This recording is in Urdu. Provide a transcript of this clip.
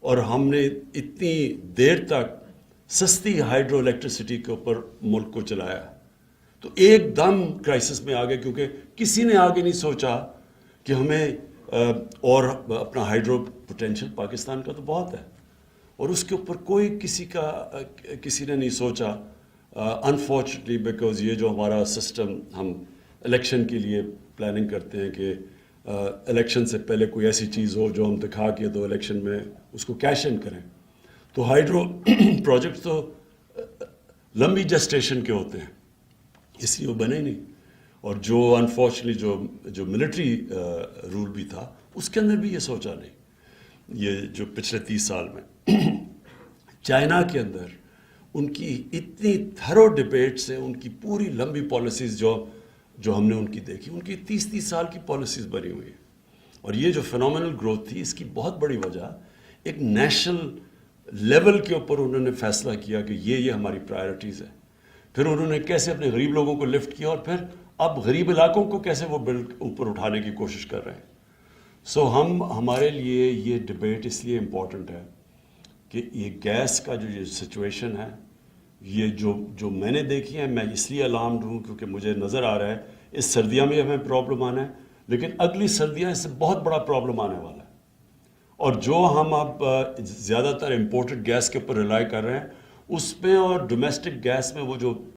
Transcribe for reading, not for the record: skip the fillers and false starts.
اور ہم نے اتنی دیر تک سستی ہائیڈرو الیکٹریسٹی کے اوپر ملک کو چلایا، تو ایک دم کرائسس میں آ گئے، کیونکہ کسی نے آگے نہیں سوچا کہ ہمیں اور اپنا ہائیڈرو پوٹینشیل پاکستان کا تو بہت ہے، اور اس کے اوپر کوئی کسی نے نہیں سوچا. انفارچونیٹلی بیکاز یہ جو ہمارا سسٹم، ہم الیکشن کے لیے پلاننگ کرتے ہیں کہ الیکشن سے پہلے کوئی ایسی چیز ہو جو ہم دکھا کے تو الیکشن میں اس کو کیش ان کریں. تو ہائیڈرو پروجیکٹ تو لمبی جسٹیشن کے ہوتے ہیں، اس لیے وہ بنے نہیں. اور جو انفارچونیٹلی جو ملٹری رول بھی تھا اس کے اندر بھی یہ سوچا نہیں. یہ جو پچھلے 30 سال میں چائنا کے اندر ان کی اتنی تھرو ڈبیٹ سے ان کی پوری لمبی پالیسیز جو ہم نے ان کی دیکھی، ان کی 30 سال کی پالیسیز بنی ہوئی ہیں. اور یہ جو فینومینل گروتھ تھی، اس کی بہت بڑی وجہ ایک نیشنل لیول کے اوپر انہوں نے فیصلہ کیا کہ یہ ہماری پرائرٹیز ہے. پھر انہوں نے کیسے اپنے غریب لوگوں کو لفٹ کیا، اور پھر اب غریب علاقوں کو کیسے وہ اوپر اٹھانے کی کوشش کر رہے ہیں. ہمارے لیے یہ ڈبیٹ اس لیے امپورٹنٹ ہے کہ یہ گیس کا جو یہ سچویشن ہے، یہ جو میں نے دیکھی ہے، میں اس لیے الارمڈ ہوں کیونکہ مجھے نظر آ رہا ہے اس سردیاں میں ہمیں پرابلم آنا ہے، لیکن اگلی سردیاں اس سے بہت بڑا پرابلم آنے والا ہے. اور جو ہم اب زیادہ تر امپورٹڈ گیس کے اوپر ریلائی کر رہے ہیں، اس میں اور ڈومیسٹک گیس میں وہ جو